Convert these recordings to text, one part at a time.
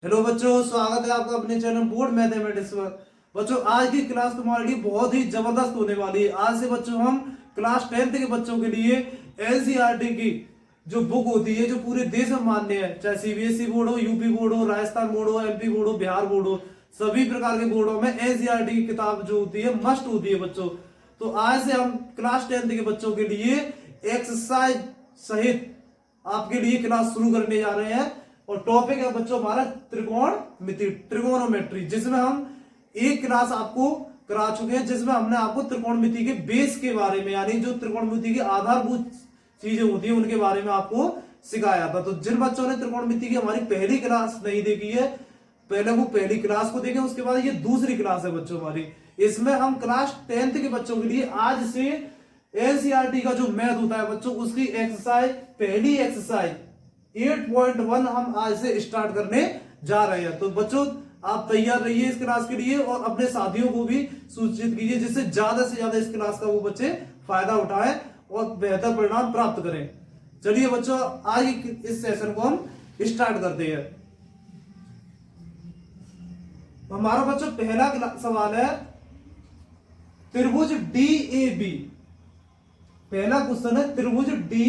Hello बच्चों, स्वागत है आपका अपने चैनल बोर्ड मैथमेटिक्स पर। बच्चों, आज की क्लास तुम्हारे लिए बहुत ही जबरदस्त होने वाली है। आज से बच्चों हम क्लास 10th के बच्चों के लिए एनसीईआरटी की जो बुक होती है, जो पूरे देश में मान्य है, चाहे सीबीएसई बोर्ड हो, यूपी बोर्ड हो, राजस्थान बोर्ड हो, एमपी बोर्ड हो, बिहार बोर्ड हो, सभी प्रकार के बोर्डों में एनसीईआरटी की किताब जो होती है मस्ट होती है बच्चों। तो आज से हम क्लास 10th के बच्चों के लिए एक्सरसाइज सहित आपके लिए क्लास शुरू करने जा रहे हैं। और टॉपिक है बच्चों हमारा त्रिकोणमिति, ट्रिगोनोमेट्री, जिसमें हम एक क्लास आपको करा चुके हैं, जिसमें हमने आपको त्रिकोणमिति के बेस के बारे में, यानी जो त्रिकोणमिति की आधारभूत चीजें होती है उनके बारे में आपको सिखाया था। तो जिन बच्चों ने त्रिकोणमिति की हमारी पहली क्लास नहीं देखी है, पहले वो पहली क्लास को देखें, उसके बाद ये दूसरी क्लास है बच्चों हमारी। इसमें हम क्लास 10th के बच्चों के लिए आज से एनसीईआरटी का जो मैथ होता है बच्चों, उसकी एक्सरसाइज, पहली एक्सरसाइज 8.1 हम आज से स्टार्ट करने जा रहे हैं। तो बच्चों, आप तैयार रहिए इस क्लास के लिए और अपने साथियों को भी सूचित कीजिए, जिससे ज्यादा से ज्यादा इस क्लास का वो बच्चे फायदा उठाएं और बेहतर परिणाम प्राप्त करें। चलिए बच्चों, आज इस सेशन को हम स्टार्ट करते हैं। हमारा बच्चों पहला सवाल है त्रिभुज डी ए बी। पहला क्वेश्चन है त्रिभुज डी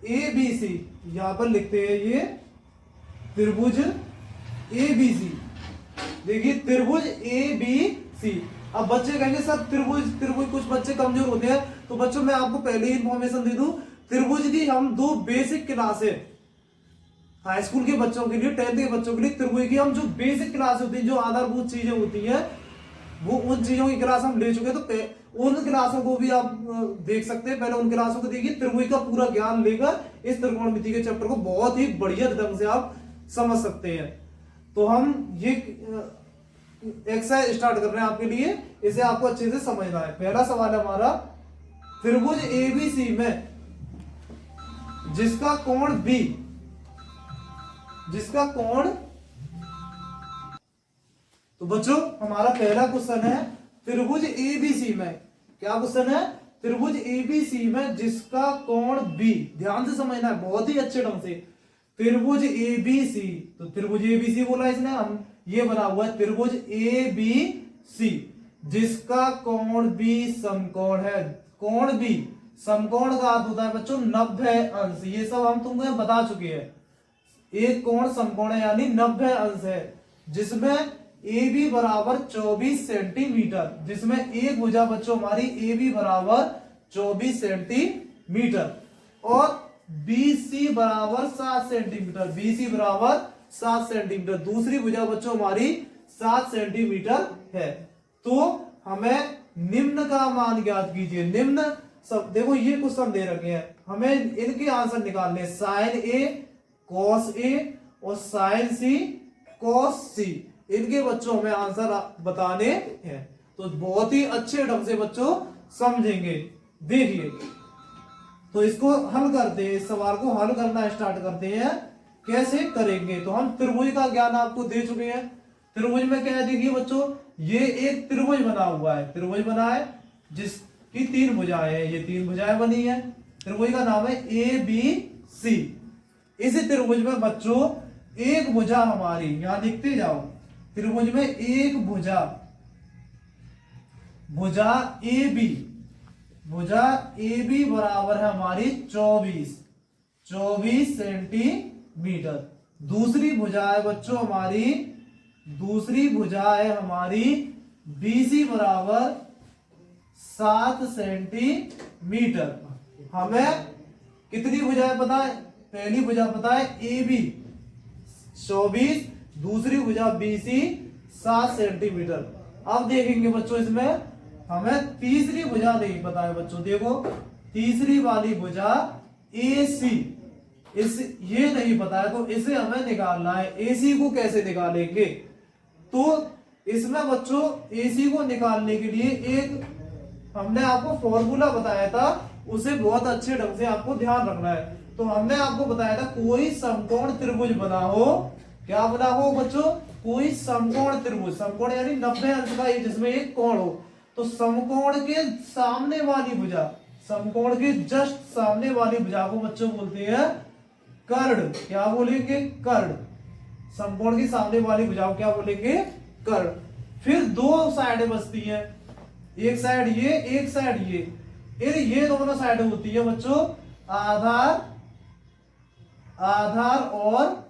ए बी सी। यहां पर लिखते हैं ये त्रिभुज ए बी सी। देखिए त्रिभुज ए बी सी। अब बच्चे कहेंगे सर त्रिभुज कुछ बच्चे कमजोर होते हैं, तो बच्चों मैं आपको पहले ही इंफॉर्मेशन दे दूं, त्रिभुज की हम दो बेसिक क्लास है हाई स्कूल के बच्चों के लिए, 10th के बच्चों के लिए त्रिभुज की हम जो बेसिक क्लास होती है, जो आधारभूत चीजें होती है, वो उन चीजों की क्लास हम ले चुके हैं। तो उन क्लासों को भी आप देख सकते हैं, पहले उन क्लासों को देखिए, त्रिभुज का पूरा ज्ञान लेकर इस त्रिकोणमिति के चैप्टर को बहुत ही बढ़िया ढंग से आप समझ सकते हैं। तो हम ये एक्सरसाइज स्टार्ट कर रहे हैं आपके लिए, इसे आपको अच्छे से समझना है। पहला सवाल है हमारा, त्रिभुज एबीसी में जिसका कोण बी, जिसका कोण, तो बच्चों हमारा पहला क्वेश्चन है त्रिभुज एबीसी में, क्या क्वेश्चन है, त्रिभुज एबीसी में जिसका कोण बी। ध्यान से समझना है बहुत ही अच्छे ढंग से। त्रिभुज एबीसी, तो त्रिभुज एबीसी बोला इसने, हम ये बना हुआ है त्रिभुज एबीसी जिसका कोण बी समकोण है। कोण बी समकोण का अर्थ होता है बच्चों 90 अंश। ये सब हम तुमको बता चुके हैं। एक कोण समकोण है यानी 90 अंश है, जिसमें ए बी बराबर 24 सेंटीमीटर, जिसमें एक भुजा बच्चों हमारी ए बी बराबर 24 सेंटीमीटर और बी सी बराबर 7 सेंटीमीटर, बी सी बराबर 7 सेंटीमीटर, दूसरी भुजा बच्चों हमारी 7 सेंटीमीटर है। तो हमें निम्न का मान ज्ञात कीजिए। निम्न सब देखो ये क्वेश्चन दे रखे हैं, हमें इनके आंसर निकालने, साइन ए कॉस ए और साइन सी कॉस सी, इनके बच्चों हमें आंसर बताने हैं। तो बहुत ही अच्छे ढंग से बच्चों समझेंगे। देखिए, तो इसको हल करते हैं, इस सवाल को हल करना स्टार्ट करते हैं। कैसे करेंगे, तो हम त्रिभुज का ज्ञान आपको दे चुके हैं। त्रिभुज में क्या है, देखिए बच्चों, ये एक त्रिभुज बना हुआ है, त्रिभुज बना है जिसकी 3 भुजाएं हैं, ये 3 भुजाएं बनी है। त्रिभुज का नाम है ए बी सी। इस त्रिभुज में बच्चों एक भुजा हमारी, यहां लिखते जाओ, त्रिभुज में एक भुजा, भुजा ए बी, भुजा ए बी बराबर है हमारी 24 सेंटीमीटर। दूसरी भुजा है बच्चों हमारी, दूसरी भुजा है हमारी बी सी बराबर 7 सेंटीमीटर। हमें कितनी भुजाएं पता है, पहली भुजा पता है ए बी 24, दूसरी भुजा बी सी 7 सेंटीमीटर। अब देखेंगे बच्चों, इसमें हमें तीसरी भुजा नहीं पता है बच्चों। देखो तीसरी वाली भुजा ए सी, इस ये नहीं पता है, तो इसे हमें निकालना है। ए सी को कैसे निकालेंगे, तो इसमें बच्चों ए सी को निकालने के लिए एक हमने आपको फॉर्मूला बताया था, उसे बहुत अच्छे ढंग से आपको ध्यान रखना है। तो हमने आपको बताया था कोई समकोण त्रिभुज बना हो, क्या बना हो बच्चों, कोई समकोण त्रिभुज, समकोण यानी 90 अंश का जिसमें एक कोण हो, तो समकोण के सामने वाली भुजा, समकोण के जस्ट सामने वाली भुजा को बच्चों बोलते हैं कर्ण, क्या बोलेंगे कर्ण। समकोण की सामने वाली भुजा को क्या बोलेंगे कर्ण। फिर दो साइडें बचती हैं, एक साइड ये एक साइड ये दोनों साइड होती है बच्चों आधार, आधार और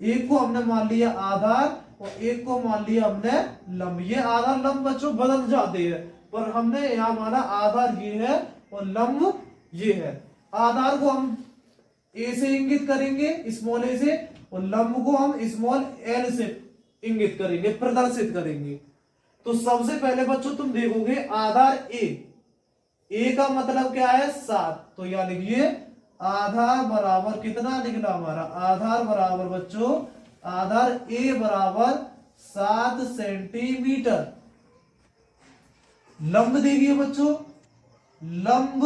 एक को हमने मान लिया आधार और एक को मान लिया हमने लंब। ये आधार लंब बच्चों बदल जाते हैं, पर हमने यहां माना आधार ये है और लंब ये है। आधार को हम ए से इंगित करेंगे स्मॉल ए से, और लंब को हम स्मॉल एल से इंगित करेंगे, प्रदर्शित करेंगे। तो सबसे पहले बच्चों तुम देखोगे आधार ए का मतलब क्या है 7, तो यहां लिखिए आधार बराबर कितना निकला हमारा, आधार बराबर बच्चों आधार ए बराबर 7 सेंटीमीटर। लंब देखिए बच्चों, लंब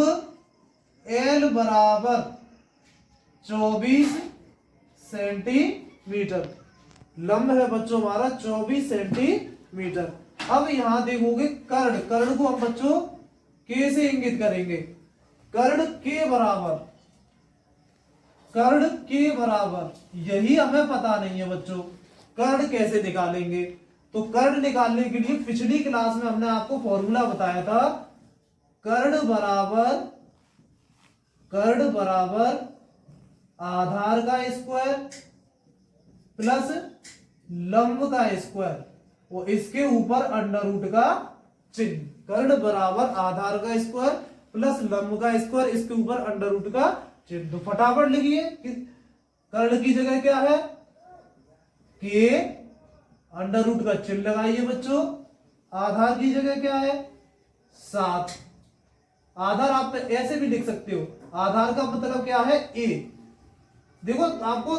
एल बराबर 24 सेंटीमीटर। लंब है बच्चों हमारा 24 सेंटीमीटर। अब यहां देखोगे कर्ण, कर्ण को हम बच्चों के से इंगित करेंगे, कर्ण के बराबर, कर्ण के बराबर, यही हमें पता नहीं है बच्चों कर्ण कैसे निकालेंगे। तो कर्ण निकालने के लिए पिछली क्लास में हमने आपको फॉर्मूला बताया था, कर्ण बराबर आधार का स्क्वायर प्लस लंब का स्क्वायर और इसके ऊपर अंडर रूट का चिन्ह। कर्ण बराबर आधार का स्क्वायर प्लस लंब का स्क्वायर, इसके ऊपर अंडर रूट का चिन्ह। तो फटाफट लिखिए कि कर्ण की जगह क्या है के, अंडर रूट का चिन्ह लगाइए बच्चों। आधार की जगह क्या है 7। आधार आप ऐसे भी लिख सकते हो, आधार का मतलब क्या है ए। देखो आपको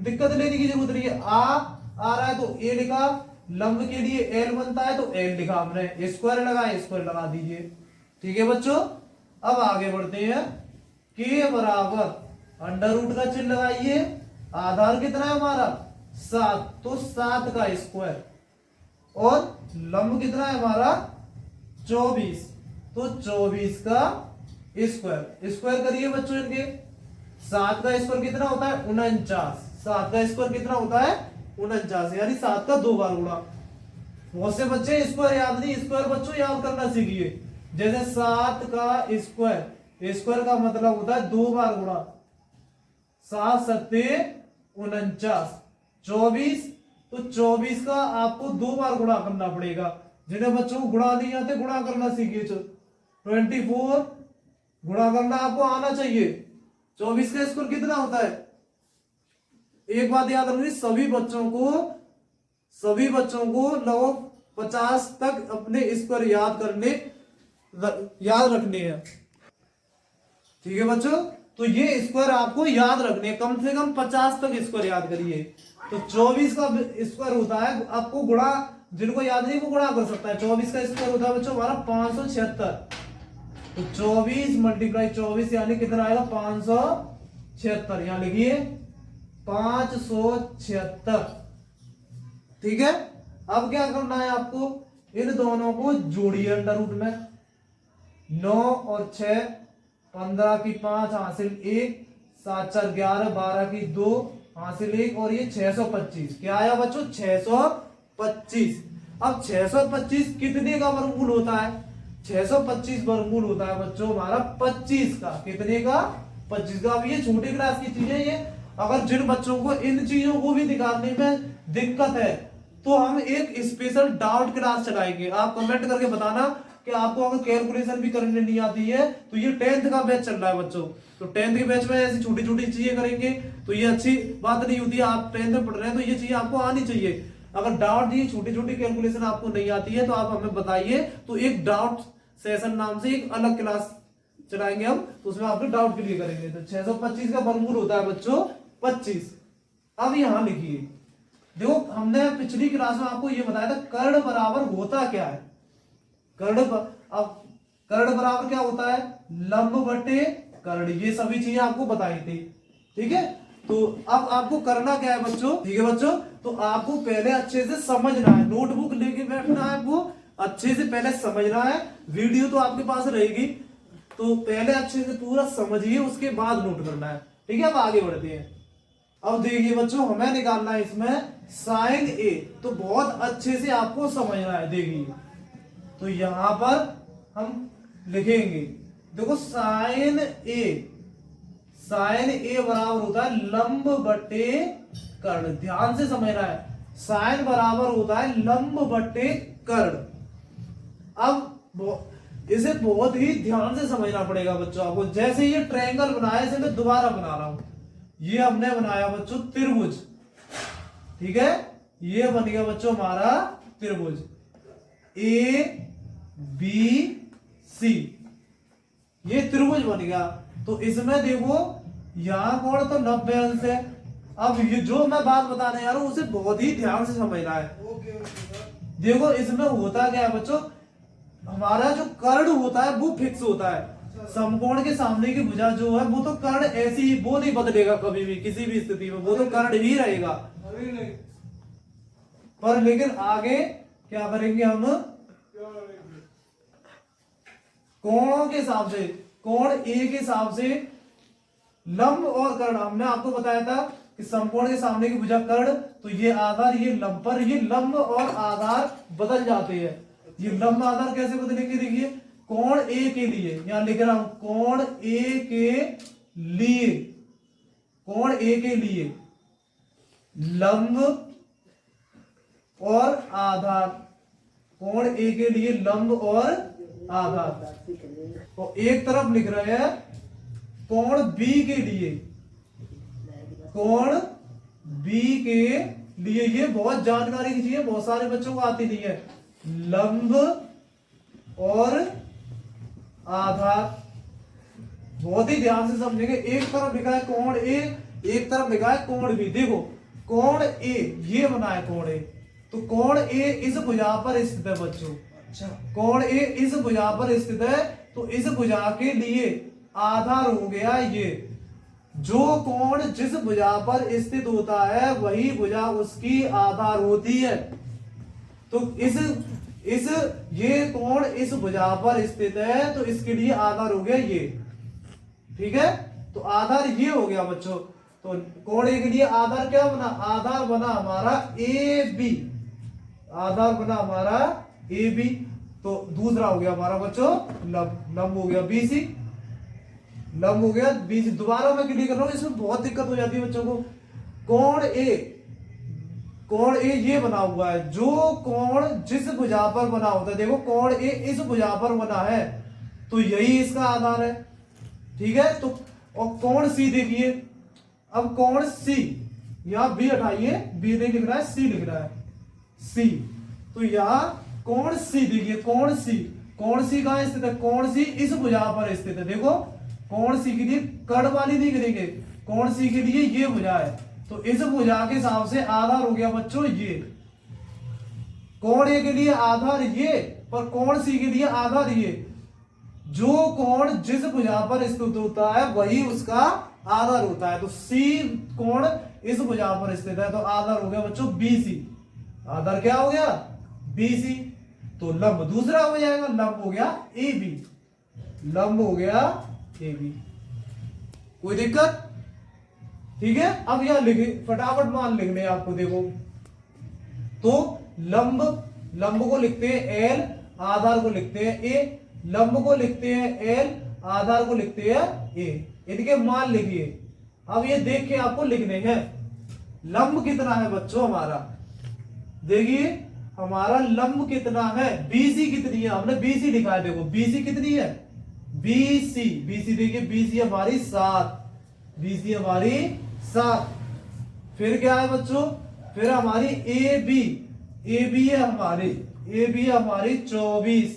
दिक्कत लेने की जरूरत नहीं है, आ रहा है तो ए लिखा, लंब के लिए एल बनता है तो एल लिखा हमने, स्क्वायर लगाया स्क्वायर लगा दीजिए। ठीक है बच्चों, अब आगे बढ़ते हैं। के बराबर अंडर रूट का चिन्ह लगाइए, आधार कितना है हमारा 7, तो 7 का स्क्वायर और लंब कितना है हमारा 24, तो 24 का स्क्वायर। स्क्वायर करिए बच्चों इनके, 7 का स्क्वायर कितना होता है 49, 7 का स्क्वायर कितना होता है 49, यानी 7 का 2 बार गुणा। बहुत से बच्चे स्क्वायर याद नहीं, स्क्वायर बच्चों याद करना सीखिए। जैसे 7 का स्क्वायर, स्क्वायर का मतलब होता है 2 बार गुणा, 7 सत्ते 49, 24, तो 24 का आपको 2 बार गुणा करना पड़ेगा। जिन्हें बच्चों को गुणा नहीं आते गुणा करना सीखिए। 24 गुणा करना आपको आना चाहिए। 24 का स्क्वायर कितना होता है, एक बात याद रखनी, सभी बच्चों को लगभग 50 तक अपने स्क्वायर याद रखने हैं। ठीक है बच्चों, तो ये स्क्वायर आपको याद रखने, कम से कम 50 तक स्क्वायर याद करिए। तो 24 का स्क्वायर होता है, आपको गुणा, जिनको याद नहीं वो गुणा कर सकता है। 24 का स्क्वायर होता है बच्चों हमारा 576, तो 24 मल्टीप्लाई 24 यानी कितना आएगा 576, यहां लिखिए 576। ठीक है, अब क्या करना है आपको, इन दोनों को जोड़िए अंडर रूट में। 9 और 6 15 की 5 हासिल 1, 7 4 11 12 की 2 हासिल 1, और ये 625 क्या आया बच्चों 625। अब 625 कितने का वर्गमूल होता है, 625 वर्गमूल होता है बच्चों हमारा 25 का। कितने का 25 का। अब ये छोटी क्लास की चीजें, ये अगर जिन बच्चों को इन चीजों को भी निकालने में दिक्कत है तो हम एक स्पेशल डाउट क्लास चलाएंगे। आप कमेंट करके बताना कि आपको अगर कैलकुलेशन भी करने नहीं आती है तो ये 10th का बैच चल रहा है बच्चों, तो 10th के बैच में ऐसी छोटी छोटी चीजें करेंगे तो ये अच्छी बात नहीं होती है। आप 10th में पढ़ रहे हैं तो ये चीजें आपको आनी चाहिए। अगर डाउट दी छोटी छोटी कैलकुलेशन आपको नहीं आती है तो आप हमें बताइए, तो एक डाउट सेशन नाम से एक अलग क्लास चलाएंगे हम, तो उसमें आपके डाउट क्लियर करेंगे। तो 625 का वर्गमूल होता है बच्चों 25। अब यहां लिखिए, देखो हमने पिछली क्लास में आपको ये बताया था कर्ण बराबर होता क्या है। अब कर्ण बराबर क्या होता है, लंब बटे कर्ण, ये सभी चीजें आपको बताई थी। ठीक है, तो अब आपको करना क्या है बच्चों, ठीक है बच्चों, तो आपको पहले अच्छे से समझना है, नोटबुक लेके बैठना है, आपको अच्छे से पहले समझना है। वीडियो तो आपके पास रहेगी, तो पहले अच्छे से पूरा समझिए, उसके बाद नोट करना है। ठीक है, अब आगे बढ़ते हैं। अब देखिए बच्चों, हमें निकालना है इसमें साइन ए, तो बहुत अच्छे से आपको समझना है। देखिए तो यहां पर हम लिखेंगे, देखो साइन ए बराबर होता है लंब बटे कर्ण। ध्यान से समझना है, साइन बराबर होता है लंब बटे कर्ण। अब इसे बहुत ही ध्यान से समझना पड़ेगा बच्चों आपको। जैसे ये ट्रायंगल बनाया, इसे मैं दोबारा बना रहा हूं। ये हमने बनाया बच्चों त्रिभुज, ठीक है, ये बन गया बच्चों हमारा त्रिभुज ए बी सी, ये त्रिभुज बन गया। तो इसमें देखो यहां कोण तो 90 अंश है। अब ये जो मैं बात बताने जा रहा हूं उसे बहुत ही ध्यान से समझना है। देखो इसमें होता क्या है बच्चों, हमारा जो कर्ण होता है वो फिक्स होता है। समकोण के सामने की भुजा जो है वो तो कर्ण ऐसी, वो नहीं बदलेगा कभी भी किसी भी स्थिति में, वो तो कर्ण ही रहेगा। पर लेकिन आगे क्या करेंगे हम, कोणों के हिसाब से, कोण ए के हिसाब से लंब और कर्ण, हमने आपको बताया था कि समकोण के सामने की भुजा कर्ण, तो ये आधार ये लंब, पर ये लंब और आधार बदल जाते हैं। ये लंब आधार कैसे बदलेंगे, देखिए कोण ए के लिए यहां लिख रहा हूं, कोण ए के लिए, कोण ए के लिए लंब और आधार, कोण ए के लिए लंब और आधार। तो एक तरफ लिख रहे हैं कोण बी के लिए, कोण बी के लिए, ये बहुत जानकारी की चीज है, बहुत सारे बच्चों को आती नहीं है। लंब और आधार बहुत ही ध्यान से समझेंगे। एक तरफ लिखा है कोण ए, एक तरफ लिखा है कोण बी। देखो कोण ए ये बना है कोण ए, तो कोण ए इस भुजा पर स्थित है बच्चों। अच्छा, कोण ए इस भुजा पर स्थित है, तो इस भुजा के लिए आधार हो गया ये। जो कोण जिस भुजा पर स्थित होता है वही भुजा उसकी आधार होती है। तो इस ये कोण इस भुजा पर स्थित है, तो इसके लिए आधार हो गया ये, ठीक है। तो आधार ये हो गया बच्चों। तो कोण ए के लिए आधार क्या बना, आधार बना हमारा ए बी, आधार बना हमारा ए बी। तो दूसरा हो गया हमारा बच्चों लंब हो गया बी सी, लंब हो गया बी सी। दोबारा मैं क्लियर कर रहा हूं, इसमें बहुत दिक्कत हो जाती है बच्चों को। कोण ए ये बना हुआ है, जो कोण जिस भुजा पर बना होता है, देखो कोण ए इस भुजा पर बना है, तो यही इसका आधार है, ठीक है। तो और कोण सी देखिए, अब कोण सी, यहां बी हटाइए, बी नहीं लिख रहा है, सी लिख रहा है, सी। तो यहां कोण सी देखिए, कोण सी कहां स्थित है, कोण सी इस भुजा पर स्थित है। देखो कोण सी के लिए कर्ण वाली नहीं करेंगे, कोण सी के लिए ये भुजा है, तो इस भुजा के हिसाब से आधार हो गया बच्चों ये। कोण ए के लिए आधार ये, पर कोण सी के लिए आधार ये। जो कोण जिस भुजा पर स्थित होता है वही उसका आधार होता है। तो सी कोण इस भुजा पर स्थित है, तो आधार हो गया बच्चों बीसी। आधार क्या हो गया, बीसी। तो लंब दूसरा हो जाएगा, लंब हो गया ए बी, लंब हो गया ए बी। कोई दिक्कत, ठीक है। अब यहां लिखे, फटाफट मान लिखने हैं आपको। देखो तो लंब को लिखते हैं एल, आधार को लिखते हैं ए, लंब को लिखते हैं एल, आधार को लिखते हैं ए। इनके मान लिखिए। अब ये देख के आपको लिखने हैं। लंब कितना है बच्चों हमारा, देखिए हमारा लंब कितना है, बीसी कितनी है, हमने बीसी लिखा है। देखो बीसी कितनी है, बीसी देखिए, बीसी हमारी 7, बीसी हमारी 7। फिर क्या है बच्चों, फिर हमारी ए बी है हमारी, ए बी हमारी 24,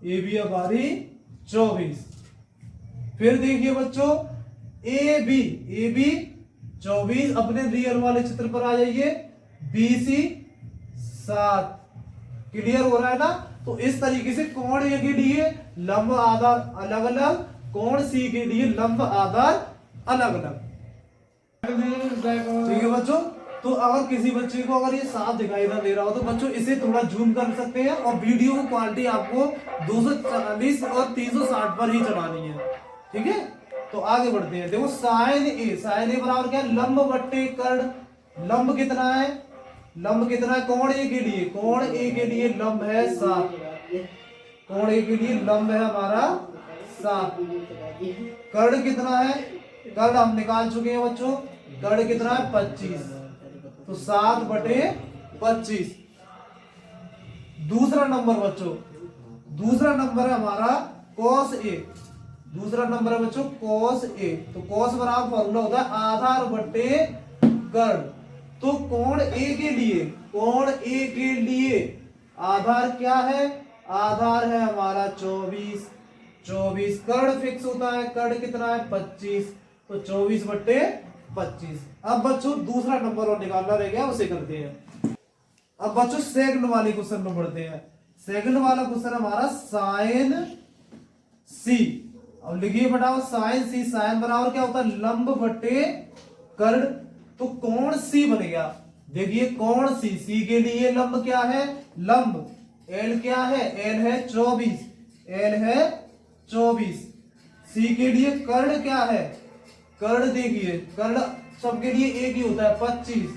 ए बी हमारी 24। फिर देखिए बच्चों ए बी 24, अपने रियल वाले चित्र पर आ जाइए, बीसी 7। क्लियर हो रहा है ना। तो इस तरीके से कोण ए के लिए लंब आधार अलग अलग, कोण सी के लिए लंब आधार अलग अलग, ठीक है बच्चों। तो अगर किसी बच्चे को अगर ये साफ दिखाई ना दे रहा हो तो बच्चों इसे थोड़ा जूम कर सकते हैं, और वीडियो की क्वालिटी आपको 240 और 360 पर ही चलानी है, ठीक है। तो आगे बढ़ते हैं। देखो साइन ए बराबर क्या है, लंब बट्टे कर्ण। लंब कितना है, लंब कितना है कोण ए के लिए, कोण ए के लिए लंब है 7, कोण ए के लिए लंब है हमारा 7। कर्ण कितना है, कर्ण हम निकाल चुके हैं बच्चों, कर्ण कितना है 25, तो 7/25। दूसरा नंबर बच्चों, दूसरा नंबर है हमारा cos ए, दूसरा नंबर है बच्चों cos ए। तो cos बराबर फॉर्मूला होता है आधार बट्टे कर्ण। तो कोण ए के लिए, कोण ए के लिए आधार क्या है, आधार है हमारा 24, 24। कर्ण फिक्स होता है, कर्ण कितना है 25, तो 24/25। अब बच्चों दूसरा नंबर और निकालना रह गया, उसे करते हैं। अब बच्चों सेकंड वाले क्वेश्चन में बढ़ते हैं। सेकंड वाला क्वेश्चन हमारा साइन सी। अब लिखिए बेटा साइन सी, साइन बराबर क्या होता है लंब बट्टे कर्ण। तो कोण सी बन गया। देखिए कोण सी, सी के लिए लंब क्या है, लंब एल क्या है, एल है 24, एल है 24। सी के लिए कर्ण क्या है, कर्ण देखिए कर्ण सबके लिए एक ही होता है 25,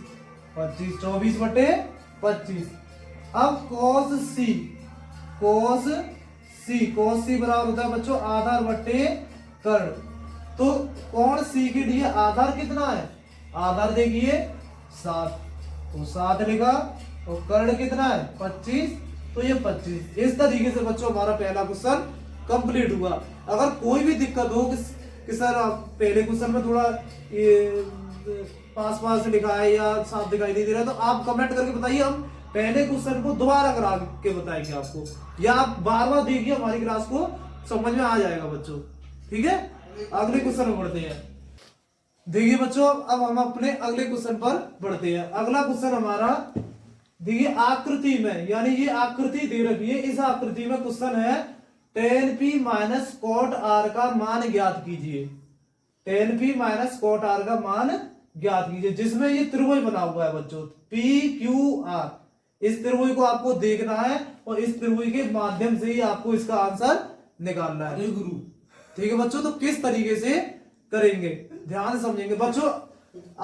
25 24/25। अब cos सी, cos सी बराबर होता है बच्चों आधार बट्टे कर्ण। तो कोण सी के लिए आधार कितना है, आधार देखिए 7, तो 7 लिखा। तो कर्ण कितना है 25, तो ये 25। इस तरीके से बच्चों हमारा पहला क्वेश्चन कंप्लीट हुआ। अगर कोई भी दिक्कत हो कि सर पहले क्वेश्चन में थोड़ा ये पास लिखा है या साफ दिखाई नहीं दे रहा, तो आप कमेंट करके बताइए, हम पहले क्वेश्चन को दोबारा करा के बताएंगे आपको, या आप बार बार देखिए, हमारी क्लास को समझ में आ जाएगा बच्चों। ठीक है, अगले क्वेश्चन में बढ़ते हैं। देखिए बच्चों अब हम अपने अगले क्वेश्चन पर बढ़ते हैं। अगला क्वेश्चन हमारा देखिए आकृति में, यानी ये आकृति दे रखी है, इस आकृति में क्वेश्चन है tan p minus cot r का मान ज्ञात कीजिए। tan p minus cot r का मान ज्ञात कीजिए, जिसमें ये त्रिभुज बना हुआ है बच्चों p q r। इस त्रिभुज को आपको देखना है और इस त्रिभुज के माध्यम से ही आपको इसका आंसर निकालना है गुरु। ठीक है बच्चों, तो किस तरीके से करेंगे ध्यान से समझेंगे बच्चों।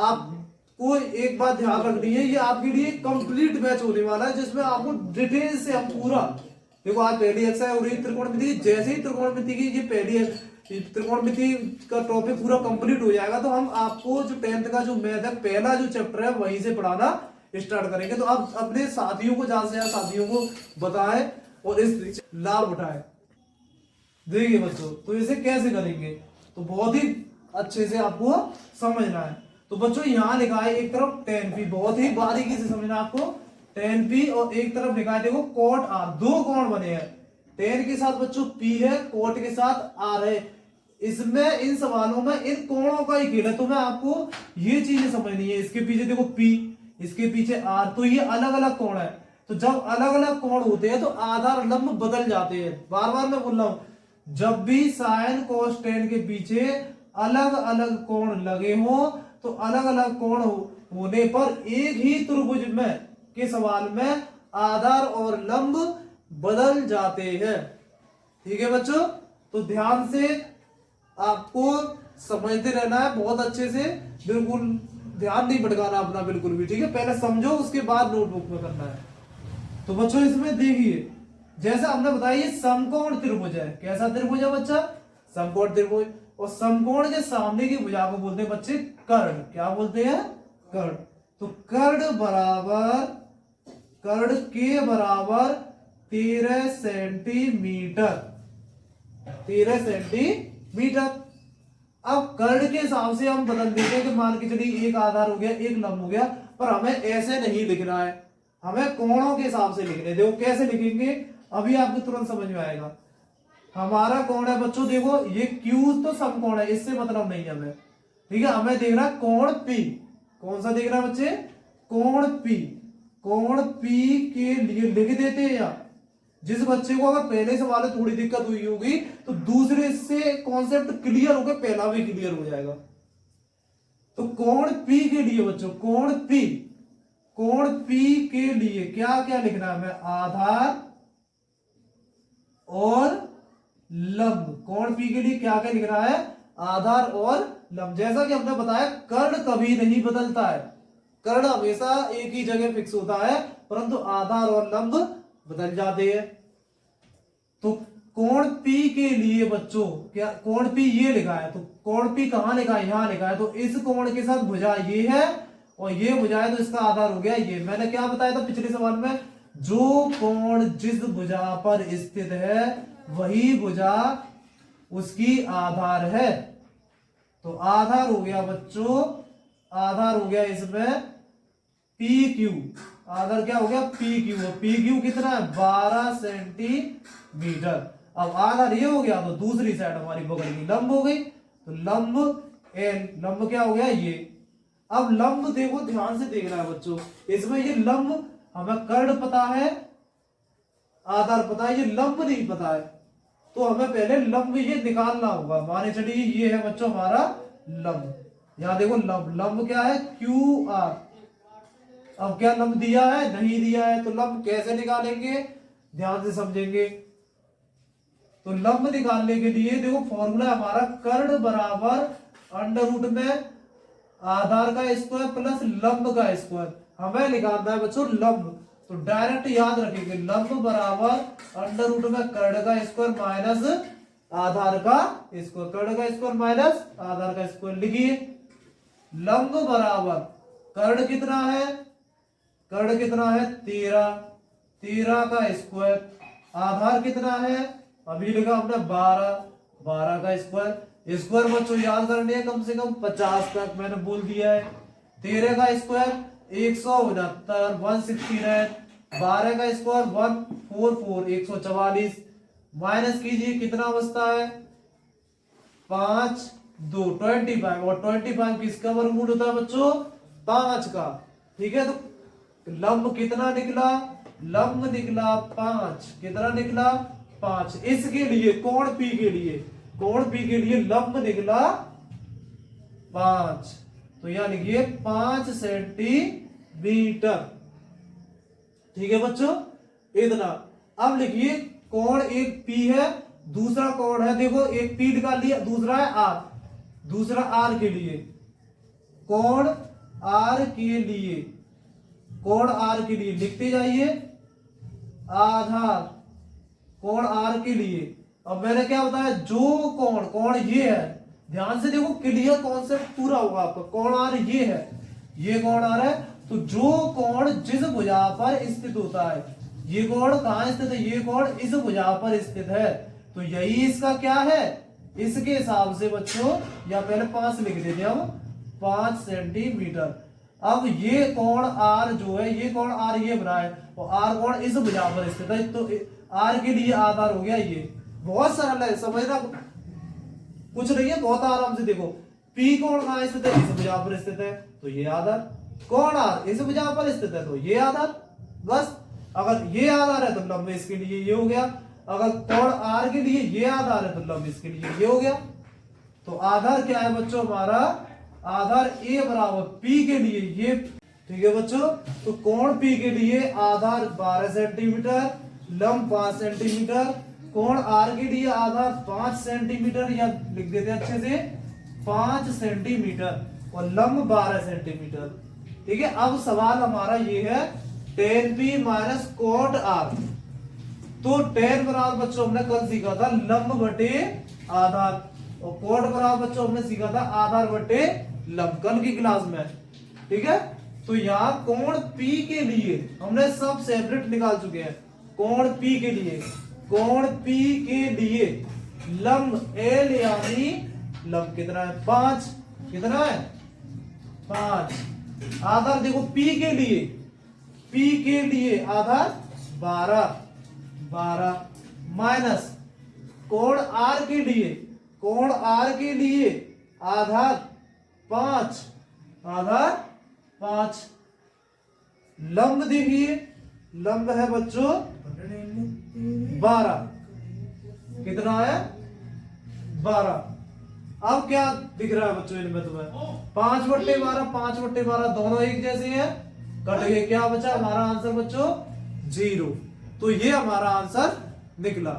आपको एक बात ध्यान रखनी है, ये आपके लिए कंप्लीट बैच होने वाला है, जिसमें आपको डिटेल से हम पूरा देखो। आज पहली एक्सरसाइज हो रही है त्रिकोणमिति, जैसे ही त्रिकोणमिति की ये पहली त्रिकोणमिति का टॉपिक पूरा कंप्लीट हो जाएगा, तो हम आपको जो 10th का जो मैथ है पहला जो चैप्टर है वहीं से पढ़ाना स्टार्ट करेंगे। तो आप अपने साथियों को, ज्यादा से ज्यादा साथियों को बताएं और इस लाभ उठाएं। देखिए बच्चों तो इसे कैसे करेंगे, तो बहुत ही अच्छे से आपको समझना है। तो बच्चों यहाँ लिखा है एक तरफ tan p, बहुत ही बारीकी से समझना आपको tan p, और एक तरफ लिखा है देखो cot r। दो कोण बने हैं, tan के साथ बच्चों p है, cot के साथ r है। इसमें इन सवालों में इन कोणों का ही खेल है, तो मैं आपको ये चीजें समझनी है। इसके पीछे देखो p, इसके पीछे r, तो ये अलग अलग कोण है। तो जब अलग अलग कोण होते हैं तो आधार लंब बदल जाते हैं। बार बार मैं बोल रहा हूं, जब भी साइन कोस टेन के पीछे अलग अलग कोण लगे हो, तो अलग अलग कोण होने पर एक ही त्रिभुज में के सवाल में आधार और लंब बदल जाते हैं। ठीक है बच्चों, तो ध्यान से आपको समझते रहना है बहुत अच्छे से, बिल्कुल ध्यान नहीं भटकाना अपना बिल्कुल भी। ठीक है, पहले समझो उसके बाद नोटबुक में करना है। तो बच्चों इसमें देखिए, जैसा हमने बताया ये समकोण त्रिभुज है। कैसा त्रिभुज है बच्चा, समकोण त्रिभुज। और समकोण के सामने की भुजा को बोलते हैं बच्चे कर्ण। क्या बोलते हैं, कर्ण। तो कर्ण बराबर, कर्ण के बराबर 13 सेंटीमीटर, 13 सेंटीमीटर। अब कर्ण के हिसाब से हम बदल देंगे कि मान के चलिए एक आधार हो गया, एक लंब हो गया, पर हमें ऐसे नहीं लिखना है, हमें कोणों के हिसाब से लिखने। देखो कैसे लिखेंगे, अभी आपको तुरंत समझ में आएगा। हमारा कोण है बच्चों, देखो ये Q तो समकोण है, इससे मतलब नहीं है हमें। ठीक है, हमें देखना कोण P। कौन सा देखना बच्चे, कोण P। कोण P के लिए लिख देते हैं। या जिस बच्चे को अगर पहले सवाल में थोड़ी दिक्कत हुई होगी, तो दूसरे से कॉन्सेप्ट क्लियर होकर पहला भी क्लियर हो जाएगा। तो कोण P के लिए बच्चों, कोण P, कोण P के लिए क्या क्या लिखना है हमें, आधार और लंब। कोण P के लिए क्या क्या लिख रहा है, आधार और लंब। जैसा कि हमने बताया कर्ण कभी नहीं बदलता है, कर्ण हमेशा एक ही जगह फिक्स होता है, परंतु आधार और लंब बदल जाते हैं। तो कोण P के लिए बच्चों क्या कोण P ये लिखा है, तो कोण P कहां लिखा है, यहां लिखा है, तो इस कोण के साथ भुजा ये है और ये भुजा है, तो इसका आधार हो गया ये। मैंने क्या बताया था पिछले सवाल में, जो कोण जिस भुजा पर स्थित है वही भुजा उसकी आधार है। तो आधार हो गया बच्चों, आधार हो गया इसमें PQ, आधार क्या हो गया PQ, PQ कितना है 12 सेंटीमीटर। अब आधार ये हो गया, तो दूसरी साइड हमारी बगल की लंब हो गई, तो लंब L, लंब क्या हो गया ये। अब लंब देखो ध्यान से देखना है बच्चों, इसमें ये लंब हमें कर्ण पता है, आधार पता है, ये लंब नहीं पता है, तो हमें पहले लंब ये निकालना होगा। माने चलिए ये है बच्चों हमारा लंब, यहां देखो लंब, लंब क्या है QR। अब क्या लंब दिया है, नहीं दिया है, तो लंब कैसे निकालेंगे ध्यान से समझेंगे। तो लंब निकालने के लिए देखो फॉर्मूला हमारा कर्ण बराबर अंडर रूट में आधार का स्क्वायर प्लस लंब का स्क्वायर, हमें निकालना है बच्चों लंब। तो डायरेक्ट याद रखेंगे लंब बराबर अंडर रूट में कर्ण का स्क्वायर माइनस आधार का स्क्वायर, कर्ण का स्क्वायर माइनस आधार का स्क्वायर। लिखिए लंब बराबर कर्ण कितना है, कर्ण कितना है 13, 13 का स्क्वायर, आधार कितना है अभी लिखा हमने 12, 12 का स्क्वायर। स्क्वायर बच्चों याद करने है कम से कम 50 तक, मैंने बोल दिया है। 13 का स्क्वायर 169, 169, 12 का स्क्वायर 144, 144, माइनस कीजिए कितना बचता है 5, 2 25, और 25 किसका वर्गमूल होता है बच्चों 5 का। ठीक है, तो लंब कितना निकला, लंब निकला 5, कितना निकला 5। इसके लिए कोण P के लिए, कोण P के लिए लंब निकला 5, तो यहां लिखिए 5 सेंटीमीटर। ठीक है बच्चों इतना। अब लिखिए कोण एक P है, दूसरा कोण है देखो एक P निकाल लिया, दूसरा है R, दूसरा R के लिए, कोण R के लिए, कोण R के लिए लिखते जाइए आधार कोण R के लिए। अब मैंने क्या बताया जो कोण, कोण ये है, ध्यान से देखो क्लियर कॉन्सेप्ट पूरा होगा आपका। कोण R ये है, ये कोण R है, तो जो कोण जिस भुजा पर स्थित होता है, ये कोण कहां स्थित है, ये कोण इस भुजा पर स्थित है, तो यही इसका क्या है, इसके हिसाब से बच्चों या पहले 5 लिख देते हम 5 सेंटीमीटर। अब ये कोण R जो है, ये कोण R ये बना है और R कोण इस भुजा पर स्थित है, तो R के लिए आधार हो गया ये। बहुत सरल है, समझना कुछ नहीं है, बहुत आराम से देखो। P कोण कहां स्थित है, इस भुजा पर स्थित है, तो ये आधार। कोण R इस भुजा पर स्थित है, तो ये आधार। बस अगर ये आधार है तो लंब इसके लिए ये हो गया, अगर कोण R के लिए ये आधार है तो लंब इसके लिए ये हो गया। तो आधार क्या है बच्चों हमारा, आधार A बराबर P के लिए ये। ठीक है बच्चों, तो कोण P के लिए आधार 12 सेंटीमीटर, लंब 5 सेंटीमीटर, कोण R के लिए आधार 5 सेंटीमीटर, या लिख देते अच्छे से 5 सेंटीमीटर और लंब 12 सेंटीमीटर। ठीक है, अब सवाल हमारा ये है tan P minus cot R। तो tan बराबर बच्चों हमने कल सीखा था लंब बटे आधार, और कोट बराबर बच्चों हमने सीखा था आधार बटे लंब कल की क्लास में। ठीक है, तो यहाँ कोण P के लिए हमने सब सेपरेट निकाल चुके हैं। कोण P के लिए, कोण P के लिए लंब L यानी लंब कितना है 5, कितना है 5। आधार देखो P के लिए, P के लिए आधार 12, 12 माइनस कोण R के लिए, कोण R के लिए आधार 5, आधार 5। लंब देखिए, लंब है बच्चों 12, कितना है 12। अब क्या दिख रहा है बच्चों इनमें तुम्हें 5/12, 5/12 दोनों एक जैसे हैं, कट गए, क्या बचा हमारा आंसर बच्चों 0। तो ये हमारा आंसर निकला।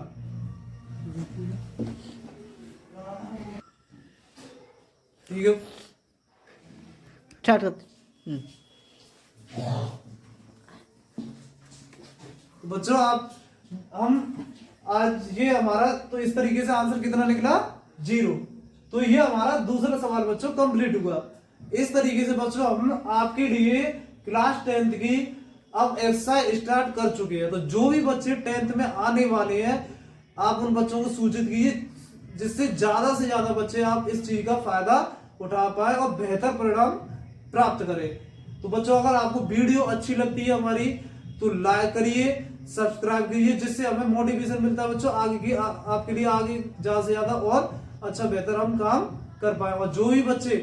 ठीक है स्टार्ट करते। तो बच्चों आप हम आज ये हमारा तो इस तरीके से आंसर कितना निकला 0। तो ये हमारा दूसरा सवाल बच्चों कंप्लीट हुआ। इस तरीके से बच्चों हम आपके लिए क्लास 10th की अब एक्सरसाइज स्टार्ट कर चुके हैं। तो जो भी बच्चे 10th में आने वाले हैं आप उन बच्चों को सूचित कीजिए जिससे ज्यादा से ज्यादा बच्चे आप इस चीज का फायदा उठा पाए और बेहतर परिणाम प्राप्त करें। तो बच्चों अगर आपको वीडियो अच्छी लगती है हमारी तो लाइक करिए, सब्सक्राइब कीजिए, जिससे हमें मोटिवेशन मिलता है बच्चों आगे की आपके लिए आगे ज्यादा से ज्यादा और अच्छा बेहतर हम काम कर पाए। और जो भी बच्चे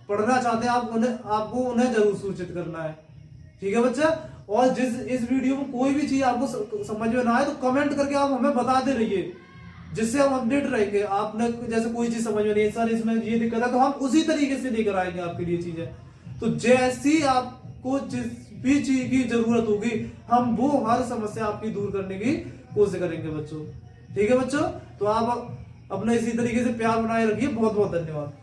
पढ़ना चाहते हैं आपको उन्हें जरूर सूचित करना है। ठीक है बच्चा। और इस वीडियो में कोई भी चीज आपको समझ में ना आए तो कमेंट करके आप हमें बताते रहिए जिससे हम अपडेट रहेंगे। आपने जैसे कोई चीज समझ में नहीं है, सर इसमें ये दिक्कत है, तो हम उसी तरीके से लेकर आएंगे आपके लिए चीजें। तो जैसी आपको जिस भी चीज की जरूरत होगी हम वो हर समस्या आपकी दूर करने की कोशिश करेंगे बच्चों। ठीक है बच्चों। तो आप अपने इसी तरीके से प्यार बनाए रखिए। बहुत बहुत धन्यवाद।